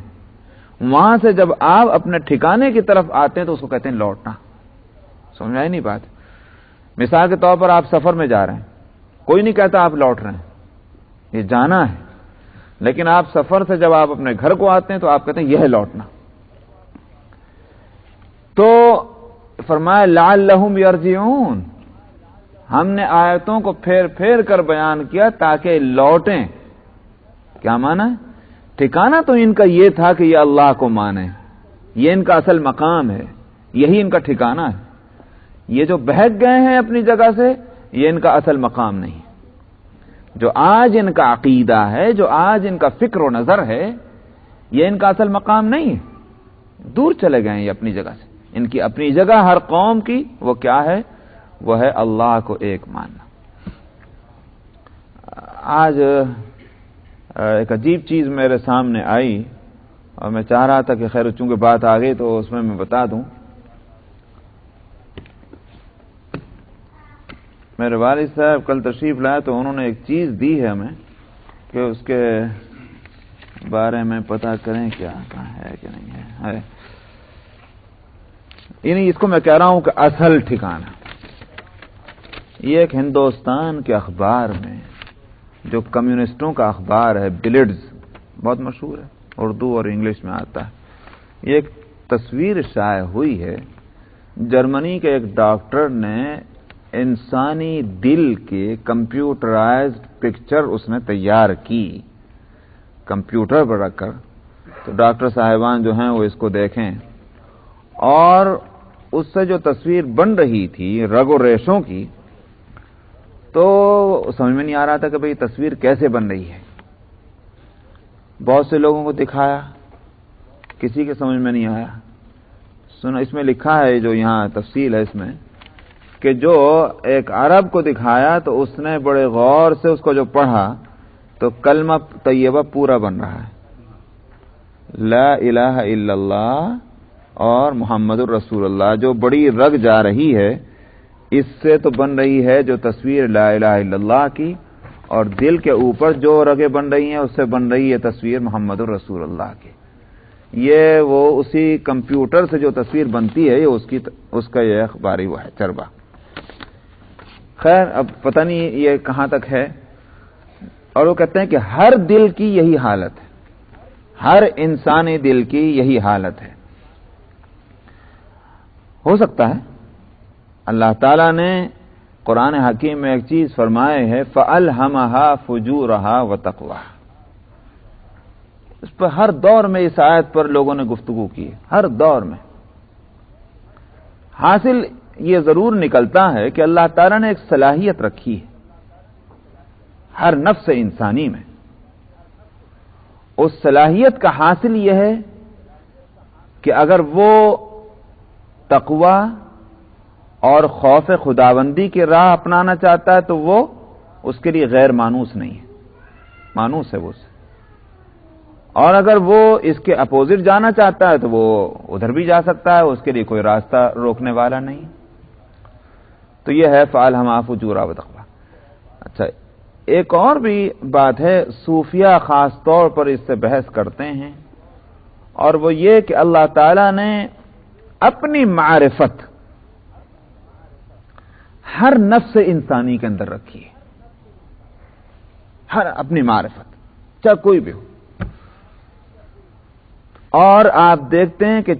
وہاں سے جب آپ اپنے ٹھکانے کی طرف آتے ہیں تو اس کو کہتے ہیں لوٹنا. سمجھ آئی نہیں بات؟ مثال کے طور پر آپ سفر میں جا رہے ہیں، کوئی نہیں کہتا آپ لوٹ رہے ہیں، یہ جانا ہے. لیکن آپ سفر سے جب آپ اپنے گھر کو آتے ہیں تو آپ کہتے ہیں یہ ہے لوٹنا. تو فرمایا لعلہم یرجعون، ہم نے آیتوں کو پھیر پھیر کر بیان کیا تاکہ لوٹیں. کیا معنی ہے؟ ٹھکانہ تو ان کا یہ تھا کہ یہ اللہ کو مانیں، یہ ان کا اصل مقام ہے، یہی ان کا ٹھکانہ ہے. یہ جو بہک گئے ہیں اپنی جگہ سے یہ ان کا اصل مقام نہیں. جو آج ان کا عقیدہ ہے، جو آج ان کا فکر و نظر ہے، یہ ان کا اصل مقام نہیں ہے. دور چلے گئے ہیں یہ اپنی جگہ سے. ان کی اپنی جگہ ہر قوم کی وہ کیا ہے؟ وہ ہے اللہ کو ایک ماننا. آج ایک عجیب چیز میرے سامنے آئی اور میں چاہ رہا تھا کہ خیر چونکہ بات آ گئی تو اس میں بتا دوں. میرے والد صاحب کل تشریف لائے تو انہوں نے ایک چیز دی ہے ہمیں کہ اس کے بارے میں پتہ کریں کیا ہے کہ نہیں ہے. یعنی اس کو میں کہہ رہا ہوں کہ اصل ٹھکانہ یہ ایک ہندوستان کے اخبار میں جو کمیونسٹوں کا اخبار ہے بلڈز، بہت مشہور ہے، اردو اور انگلش میں آتا ہے. یہ ایک تصویر شائع ہوئی ہے، جرمنی کے ایک ڈاکٹر نے انسانی دل کے کمپیوٹرائزڈ پکچر اس نے تیار کی کمپیوٹر پر رکھ کر، تو ڈاکٹر صاحبان جو ہیں وہ اس کو دیکھیں، اور اس سے جو تصویر بن رہی تھی رگ و ریشوں کی، تو سمجھ میں نہیں آ رہا تھا کہ بھئی تصویر کیسے بن رہی ہے۔ بہت سے لوگوں کو دکھایا، کسی کے سمجھ میں نہیں آیا۔ سنو، اس میں لکھا ہے، جو یہاں تفصیل ہے اس میں، کہ جو ایک عرب کو دکھایا تو اس نے بڑے غور سے اس کو جو پڑھا تو کلمہ طیبہ پورا بن رہا ہے، لا الہ الا اللہ اور محمد الرسول اللہ، جو بڑی رگ جا رہی ہے، اس سے تو بن رہی ہے جو تصویر لا الہ الا اللہ کی، اور دل کے اوپر جو رگیں بن رہی ہیں اس سے بن رہی ہے تصویر محمد الرسول اللہ کی۔ یہ وہ اسی کمپیوٹر سے جو تصویر بنتی ہے، یہ اس کا یہ اخباری وہ ہے چربہ۔ خیر، اب پتہ نہیں یہ کہاں تک ہے، اور وہ کہتے ہیں کہ ہر دل کی یہی حالت ہے، ہر انسانی دل کی یہی حالت ہے۔ ہو سکتا ہے اللہ تعالیٰ نے قرآن حکیم میں ایک چیز فرمائے ہے، فَأَلْهَمَهَا فُجُورَهَا وَتَقْوَاهَا۔ اس پر ہر دور میں اس آیت پر لوگوں نے گفتگو کی، ہر دور میں۔ حاصل یہ ضرور نکلتا ہے کہ اللہ تعالیٰ نے ایک صلاحیت رکھی ہے ہر نفس انسانی میں۔ اس صلاحیت کا حاصل یہ ہے کہ اگر وہ تقوی اور خوف خداوندی کی راہ اپنانا چاہتا ہے تو وہ اس کے لیے غیر مانوس نہیں ہے، مانوس ہے وہ سے، اور اگر وہ اس کے اپوزٹ جانا چاہتا ہے تو وہ ادھر بھی جا سکتا ہے، اس کے لیے کوئی راستہ روکنے والا نہیں۔ تو یہ ہے فَأَلْهَمَهَا فُجُورَهَا وَتَقْوَاهَا۔ اچھا، ایک اور بھی بات ہے، صوفیہ خاص طور پر اس سے بحث کرتے ہیں، اور وہ یہ کہ اللہ تعالیٰ نے اپنی معرفت ہر نفس انسانی کے اندر رکھی ہے، ہر اپنی معرفت، چاہے کوئی بھی ہو۔ اور آپ دیکھتے ہیں کہ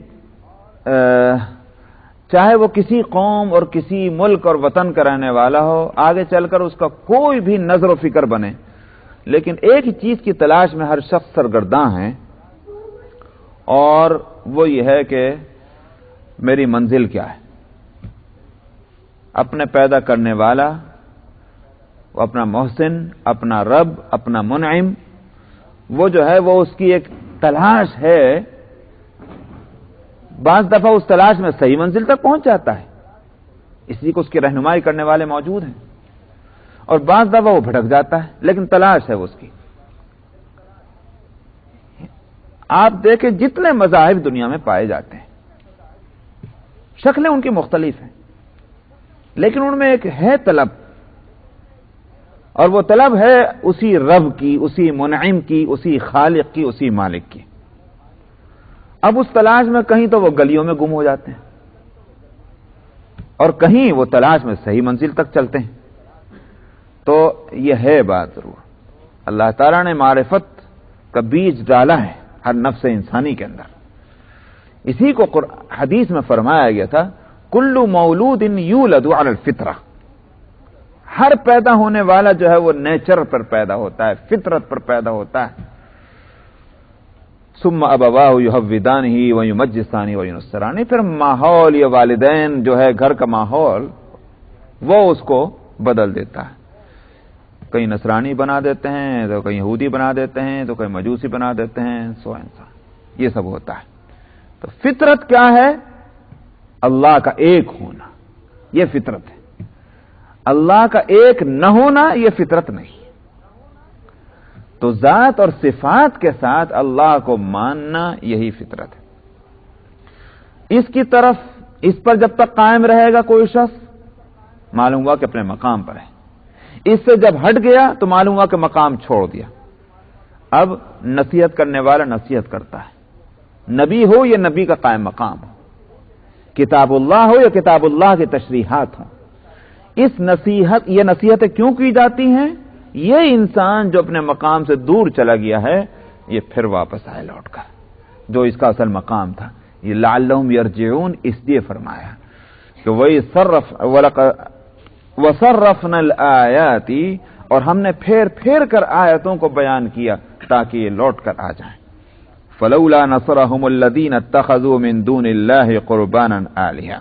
چاہے وہ کسی قوم اور کسی ملک اور وطن کا رہنے والا ہو، آگے چل کر اس کا کوئی بھی نظر و فکر بنے، لیکن ایک ہی چیز کی تلاش میں ہر شخص سرگرداں ہے، اور وہ یہ ہے کہ میری منزل کیا ہے۔ اپنے پیدا کرنے والا، اپنا محسن، اپنا رب، اپنا منعم، وہ جو ہے وہ اس کی ایک تلاش ہے۔ بعض دفعہ اس تلاش میں صحیح منزل تک پہنچ جاتا ہے، اس لیے کہ اس کی رہنمائی کرنے والے موجود ہیں، اور بعض دفعہ وہ بھٹک جاتا ہے، لیکن تلاش ہے وہ اس کی۔ آپ دیکھیں جتنے مذاہب دنیا میں پائے جاتے ہیں، شکلیں ان کی مختلف ہیں، لیکن ان میں ایک ہے طلب، اور وہ طلب ہے اسی رب کی، اسی منعم کی، اسی خالق کی، اسی مالک کی۔ اب اس تلاش میں کہیں تو وہ گلیوں میں گم ہو جاتے ہیں، اور کہیں وہ تلاش میں صحیح منزل تک چلتے ہیں۔ تو یہ ہے بات ضرور، اللہ تعالیٰ نے معرفت کا بیج ڈالا ہے ہر نفس انسانی کے اندر۔ اسی کو حدیث میں فرمایا گیا تھا، کل مولود یولد علی الفطرہ، ہر پیدا ہونے والا جو ہے وہ نیچر پر پیدا ہوتا ہے، فطرت پر پیدا ہوتا ہے۔ ثم ابواہ یحودانہ ویمجسانہ وینصرانہ، پھر ماحول یا والدین جو ہے گھر کا ماحول وہ اس کو بدل دیتا ہے، کہیں نصرانی بنا دیتے ہیں، تو کہیں یہودی بنا دیتے ہیں، تو کہیں مجوسی بنا دیتے ہیں، سو انسان، یہ سب ہوتا ہے۔ تو فطرت کیا ہے؟ اللہ کا ایک ہونا، یہ فطرت ہے۔ اللہ کا ایک نہ ہونا یہ فطرت نہیں۔ تو ذات اور صفات کے ساتھ اللہ کو ماننا یہی فطرت ہے۔ اس کی طرف، اس پر جب تک قائم رہے گا کوئی شخص، معلوم ہوا کہ اپنے مقام پر ہے، اس سے جب ہٹ گیا تو معلوم ہوا کہ مقام چھوڑ دیا۔ اب نصیحت کرنے والا نصیحت کرتا ہے، نبی ہو یا نبی کا قائم مقام ہو، کتاب اللہ ہو یا کتاب اللہ کی تشریحات ہوں، یہ نصیحتیں کیوں کی جاتی ہیں؟ یہ انسان جو اپنے مقام سے دور چلا گیا ہے، یہ پھر واپس آئے لوٹ کر، جو اس کا اصل مقام تھا۔ یہ لعلہم یرجعون اس لیے فرمایا کہ وہی صرف وصرفنا الآیات، اور ہم نے پھیر پھیر کر آیتوں کو بیان کیا تاکہ یہ لوٹ کر آ جائیں. فلولا نصرهم الذین اتخذوا من دون اللہ قربانا آلہہ.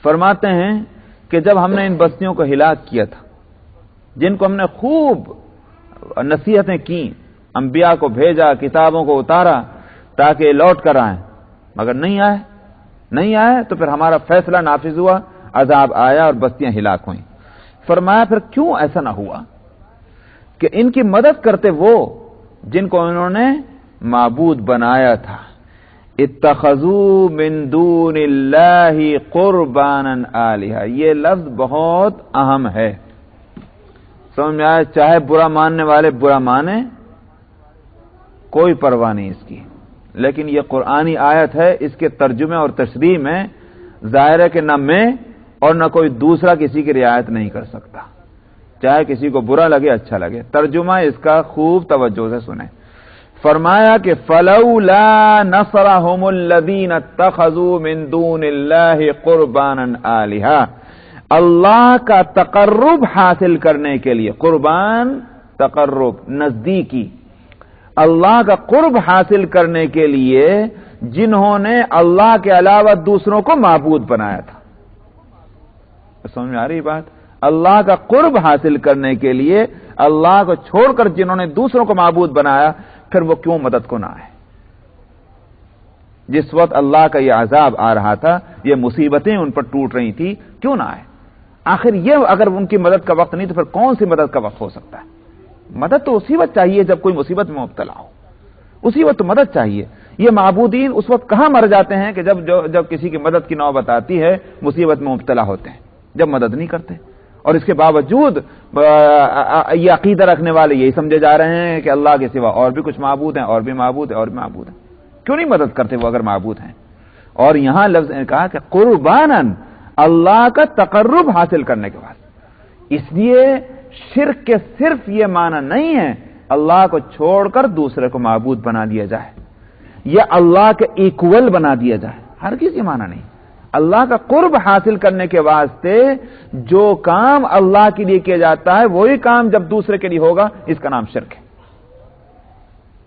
فرماتے ہیں کہ جب ہم نے ان بستیوں کو ہلاک کیا تھا، جن کو ہم نے خوب نصیحتیں کی، انبیاء کو بھیجا، کتابوں کو اتارا تاکہ یہ لوٹ کر آئیں، مگر نہیں آئے تو پھر ہمارا فیصلہ نافذ ہوا، عذاب آیا اور بستیاں ہلاک ہوئیں. فرمایا پھر کیوں ایسا نہ ہوا کہ ان کی مدد کرتے وہ جن کو انہوں نے معبود بنایا تھا. اتخذوا من دون اللہ قربانا آلہہ، یہ لفظ بہت اہم ہے. سمجھ میں آیا؟ چاہے برا ماننے والے برا مانیں، کوئی پرواہ نہیں اس کی، لیکن یہ قرآنی آیت ہے، اس کے ترجمے اور تشریح میں ظاہر ہے کہ نہ میں اور نہ کوئی دوسرا کسی کی رعایت نہیں کر سکتا، چاہے کسی کو برا لگے اچھا لگے. ترجمہ اس کا خوب توجہ سے سنیں. فرمایا کہ فلولا نصرهم الذین اتخذوا من دون اللہ قربانا آلہہ، اللہ کا تقرب حاصل کرنے کے لیے، قربان تقرب نزدیکی، اللہ کا قرب حاصل کرنے کے لیے جنہوں نے اللہ کے علاوہ دوسروں کو معبود بنایا تھا. سمجھ میں آ رہی بات؟ اللہ کا قرب حاصل کرنے کے لیے اللہ کو چھوڑ کر جنہوں نے دوسروں کو معبود بنایا، پھر وہ کیوں مدد کو نہ آئے؟ جس وقت اللہ کا یہ عذاب آ رہا تھا، یہ مصیبتیں ان پر ٹوٹ رہی تھی، کیوں نہ آئے؟ آخر یہ اگر ان کی مدد کا وقت نہیں تو پھر کون سی مدد کا وقت ہو سکتا ہے؟ مدد تو اسی وقت چاہیے جب کوئی مصیبت میں مبتلا ہو، اسی وقت تو مدد چاہیے. یہ معبودین اس وقت کہاں مر جاتے ہیں کہ جب کسی کی مدد کی نوبت آتی ہے، مصیبت میں مبتلا ہوتے ہیں، جب مدد نہیں کرتے. اور اس کے باوجود یہ عقیدہ رکھنے والے یہی سمجھے جا رہے ہیں کہ اللہ کے سوا اور بھی کچھ معبود ہیں، اور بھی معبود ہیں، اور بھی معبود ہیں. کیوں نہیں مدد کرتے وہ اگر معبود ہیں؟ اور یہاں لفظ نے کہا کہ قربانا، اللہ کا تقرب حاصل کرنے کے بعد. اس لیے شرک کے صرف یہ معنی نہیں ہے اللہ کو چھوڑ کر دوسرے کو معبود بنا دیا جائے یا اللہ کے ایکول بنا دیا جائے، ہرگز یہ معنی نہیں. اللہ کا قرب حاصل کرنے کے واسطے جو کام اللہ کے لیے کیا جاتا ہے وہی کام جب دوسرے کے لیے ہوگا، اس کا نام شرک ہے.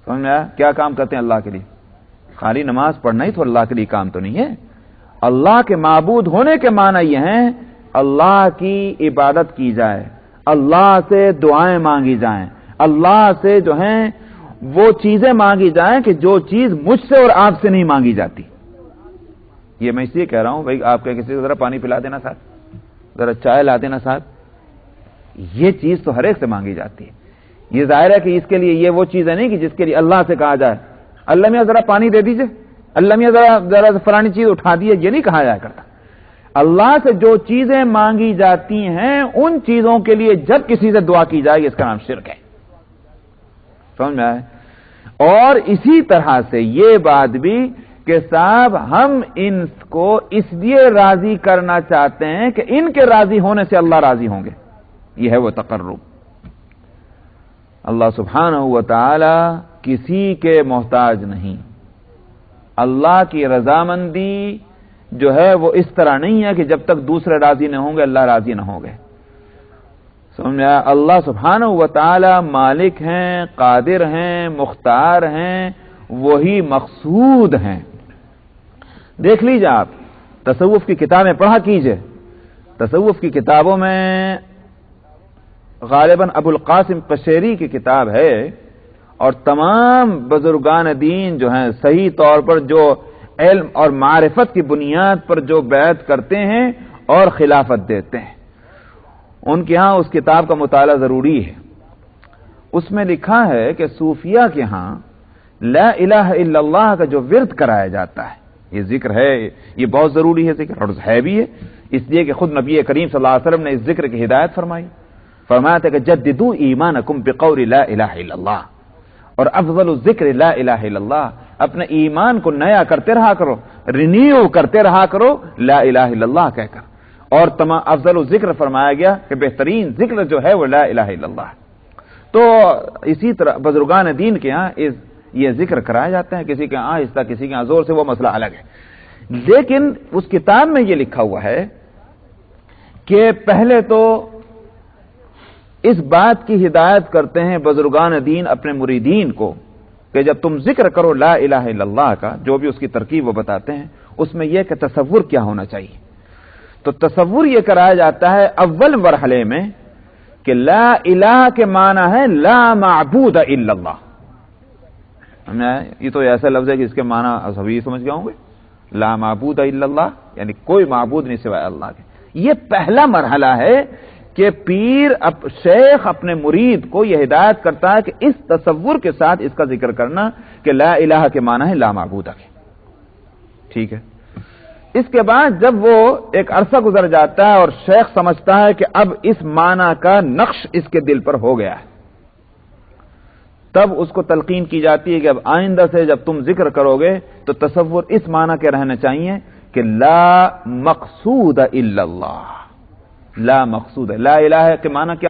سمجھ میں آیا؟ کیا کام کرتے ہیں اللہ کے لیے؟ خالی نماز پڑھنا ہی تو اللہ کے لیے کام تو نہیں ہے. اللہ کے معبود ہونے کے معنی یہ ہیں اللہ کی عبادت کی جائے، اللہ سے دعائیں مانگی جائیں، اللہ سے جو ہیں وہ چیزیں مانگی جائیں کہ جو چیز مجھ سے اور آپ سے نہیں مانگی جاتی. یہ میں اس لیے کہہ رہا ہوں بھائی آپ کے کسی کو ذرا پانی پلا دینا صاحب، ذرا چائے لا دینا صاحب، یہ چیز تو ہر ایک سے مانگی جاتی ہے. یہ ظاہر ہے کہ اس کے لیے یہ وہ چیز ہے نہیں کہ جس کے لیے اللہ سے کہا جائے اللہ میاں ذرا پانی دے دیجئے، اللہ میاں ذرا فلانی چیز اٹھا دیے، یہ نہیں کہا جایا کرتا. اللہ سے جو چیزیں مانگی جاتی ہیں ان چیزوں کے لیے جب کسی سے دعا کی جائے اس کا نام شرک ہے. سمجھ میں آئے؟ اور اسی طرح سے یہ بات بھی کہ صاحب ہم ان کو اس لیے راضی کرنا چاہتے ہیں کہ ان کے راضی ہونے سے اللہ راضی ہوں گے، یہ ہے وہ تقرب. اللہ سبحانہ و تعالی کسی کے محتاج نہیں. اللہ کی رضامندی جو ہے وہ اس طرح نہیں ہے کہ جب تک دوسرے راضی نہ ہوں گے اللہ راضی نہ ہوں گے. سمجھا؟ اللہ سبحانہ و تعالی مالک ہیں، قادر ہیں، مختار ہیں، وہی مقصود ہیں. دیکھ لیجئے آپ تصوف کی کتابیں پڑھا کیجئے، تصوف کی کتابوں میں غالباً ابو القاسم قشیری کی کتاب ہے، اور تمام بزرگان دین جو ہیں صحیح طور پر جو علم اور معرفت کی بنیاد پر جو بیعت کرتے ہیں اور خلافت دیتے ہیں، ان کے ہاں اس کتاب کا مطالعہ ضروری ہے. اس میں لکھا ہے کہ صوفیہ کے ہاں لا الہ الا اللہ کا جو ورد کرایا جاتا ہے، یہ ذکر ہے، یہ بہت ضروری ہے ذکر، اور ہے بھی ہے اس لیے کہ خود نبی کریم صلی اللہ علیہ وسلم نے اس ذکر کی ہدایت فرمائی. فرمایا تھا کہ جددوا ایمانکم بقول لا الہ الا اللہ، اور افضل الذکر لا الہ الا اللہ، اپنے ایمان کو نیا کرتے رہا کرو، رینیو کرتے رہا کرو لا الہ الا اللہ کہہ کر. اور تمام افضل الذکر فرمایا گیا کہ بہترین ذکر جو ہے وہ لا الہ الا اللہ. تو اسی طرح بزرگان دین کے ہاں یہ ذکر کرایا جاتا ہے، کسی کے ہاں آہستہ کسی کے ہاں زور سے، وہ مسئلہ الگ ہے. لیکن اس کتاب میں یہ لکھا ہوا ہے کہ پہلے تو اس بات کی ہدایت کرتے ہیں بزرگان دین اپنے مریدین کو کہ جب تم ذکر کرو لا الہ الا اللہ کا، جو بھی اس کی ترکیب وہ بتاتے ہیں، اس میں یہ کہ تصور کیا ہونا چاہیے. تو تصور یہ کرایا جاتا ہے اول مرحلے میں کہ لا الہ کے معنی ہے لا معبود الا اللہ. یہ تو ایسا لفظ ہے کہ اس کے معنی سبھی سمجھ گئے ہوں گے. لا معبود الا اللہ یعنی کوئی معبود نہیں سوائے اللہ کے. یہ پہلا مرحلہ ہے کہ پیر شیخ اپنے مرید کو یہ ہدایت کرتا ہے کہ اس تصور کے ساتھ اس کا ذکر کرنا کہ لا الہ کے معنی ہے لا معبود کے. ٹھیک ہے. اس کے بعد جب وہ ایک عرصہ گزر جاتا ہے اور شیخ سمجھتا ہے کہ اب اس معنی کا نقش اس کے دل پر ہو گیا ہے، تب اس کو تلقین کی جاتی ہے کہ اب آئندہ سے جب تم ذکر کرو گے تو تصور اس معنی کے رہنے چاہیے کہ لا مقصود الا اللہ. لا مقصود ہے. لا الہ کے معنی کیا؟